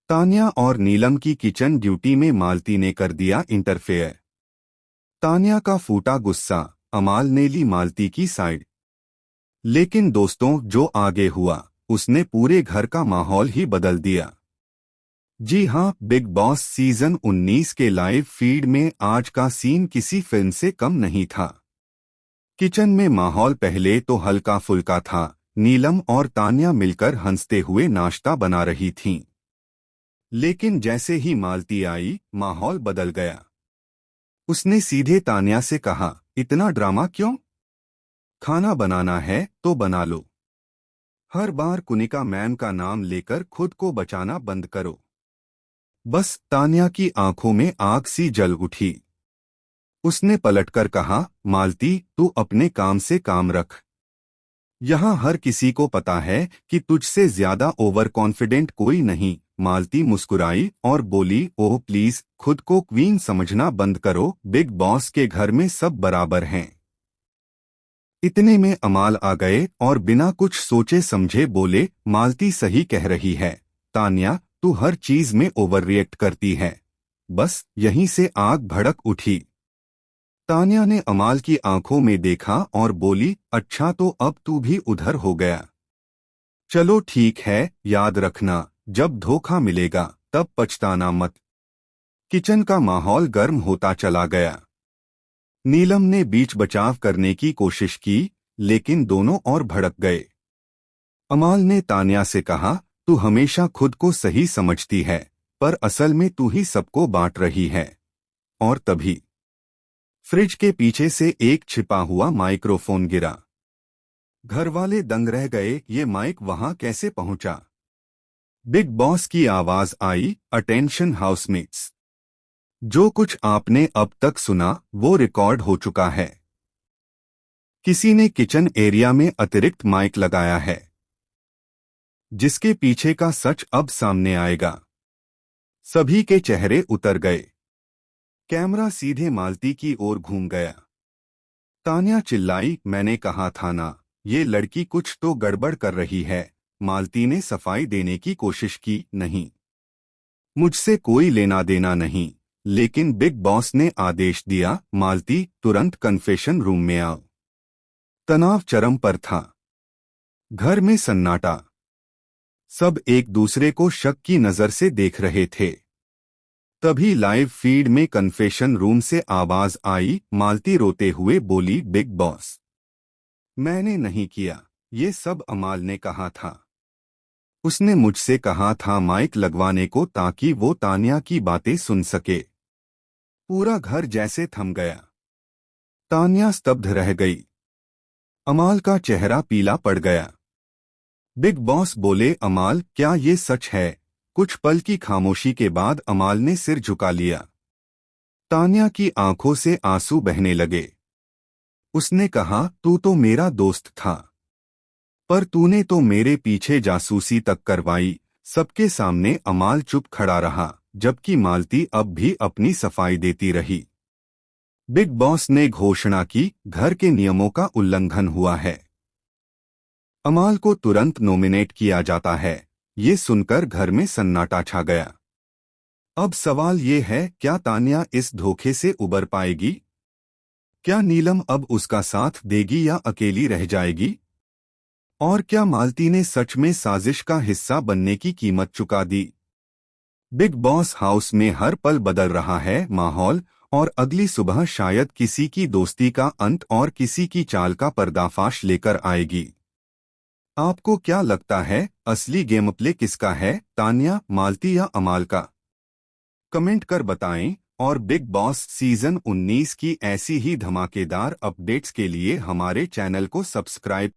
तान्या और नीलम की kitchen duty में मालती ने कर दिया इंटरफेयर। तान्या का फूटा गुस्सा, अमाल ने ली मालती की साइड। लेकिन दोस्तों, जो आगे हुआ उसने पूरे घर का माहौल ही बदल दिया। जी हां, बिग बॉस सीजन 19 के लाइव फीड में आज का सीन किसी फिल्म से कम नहीं था। किचन में माहौल पहले तो हल्का फुल्का था। नीलम और तान्या मिलकर हंसते हुए नाश्ता बना रही थीं। लेकिन जैसे ही मालती आई, माहौल बदल गया। उसने सीधे तान्या से कहा, इतना ड्रामा क्यों? खाना बनाना है तो बना लो। हर बार कुनिका मैम का नाम लेकर खुद को बचाना बंद करो। बस तान्या की आंखों में आग सी जल उठी। उसने पलटकर कहा, मालती, तू अपने काम से काम रख। यहाँ हर किसी को पता है कि तुझसे ज्यादा ओवर कॉन्फिडेंट कोई नहीं। मालती मुस्कुराई और बोली, ओह प्लीज, खुद को क्वीन समझना बंद करो। बिग बॉस के घर में सब बराबर हैं। इतने में अमाल आ गए और बिना कुछ सोचे समझे बोले, मालती सही कह रही है। तान्या, तू हर चीज में ओवर रिएक्ट करती है। बस यहीं से आग भड़क उठी। तान्या ने अमाल की आंखों में देखा और बोली, अच्छा तो अब तू भी उधर हो गया। चलो ठीक है, याद रखना, जब धोखा मिलेगा तब पछताना मत। किचन का माहौल गर्म होता चला गया। नीलम ने बीच बचाव करने की कोशिश की, लेकिन दोनों और भड़क गए। अमाल ने तान्या से कहा, तू हमेशा खुद को सही समझती है, पर असल में तू ही सबको बांट रही है। और तभी फ्रिज के पीछे से एक छिपा हुआ माइक्रोफोन गिरा। घरवाले दंग रह गए, ये माइक वहां कैसे पहुंचा? बिग बॉस की आवाज आई, अटेंशन हाउसमेट्स। जो कुछ आपने अब तक सुना वो रिकॉर्ड हो चुका है। किसी ने किचन एरिया में अतिरिक्त माइक लगाया है, जिसके पीछे का सच अब सामने आएगा। सभी के चेहरे उतर गए। कैमरा सीधे मालती की ओर घूम गया। तान्या चिल्लाई, मैंने कहा था ना, ये लड़की कुछ तो गड़बड़ कर रही है। मालती ने सफाई देने की कोशिश की, नहीं, मुझसे कोई लेना देना नहीं। लेकिन बिग बॉस ने आदेश दिया, मालती तुरंत कन्फेशन रूम में आओ। तनाव चरम पर था। घर में सन्नाटा। सब एक दूसरे को शक की नजर से देख रहे थे। तभी लाइव फीड में कन्फेशन रूम से आवाज आई। मालती रोते हुए बोली, बिग बॉस, मैंने नहीं किया, ये सब अमाल ने कहा था। उसने मुझसे कहा था माइक लगवाने को ताकि वो तान्या की बातें सुन सके। पूरा घर जैसे थम गया। तान्या स्तब्ध रह गई। अमाल का चेहरा पीला पड़ गया। बिग बॉस बोले, अमाल, क्या ये सच है? कुछ पल की खामोशी के बाद अमाल ने सिर झुका लिया। तान्या की आंखों से आंसू बहने लगे। उसने कहा, तू तो मेरा दोस्त था, पर तूने तो मेरे पीछे जासूसी तक करवाई। सबके सामने अमाल चुप खड़ा रहा, जबकि मालती अब भी अपनी सफाई देती रही। बिग बॉस ने घोषणा की, घर के नियमों का उल्लंघन हुआ है। अमाल को तुरंत नॉमिनेट किया जाता है। ये सुनकर घर में सन्नाटा छा गया। अब सवाल ये है, क्या तान्या इस धोखे से उबर पाएगी? क्या नीलम अब उसका साथ देगी या अकेली रह जाएगी? और क्या मालती ने सच में साजिश का हिस्सा बनने की कीमत चुका दी? बिग बॉस हाउस में हर पल बदल रहा है माहौल, और अगली सुबह शायद किसी की दोस्ती का अंत और किसी की चाल का पर्दाफाश लेकर आएगी। आपको क्या लगता है, असली गेम प्ले किसका है, तान्या, मालती या अमाल का? कमेंट कर बताएं। और बिग बॉस सीजन 19 की ऐसी ही धमाकेदार अपडेट्स के लिए हमारे चैनल को सब्सक्राइब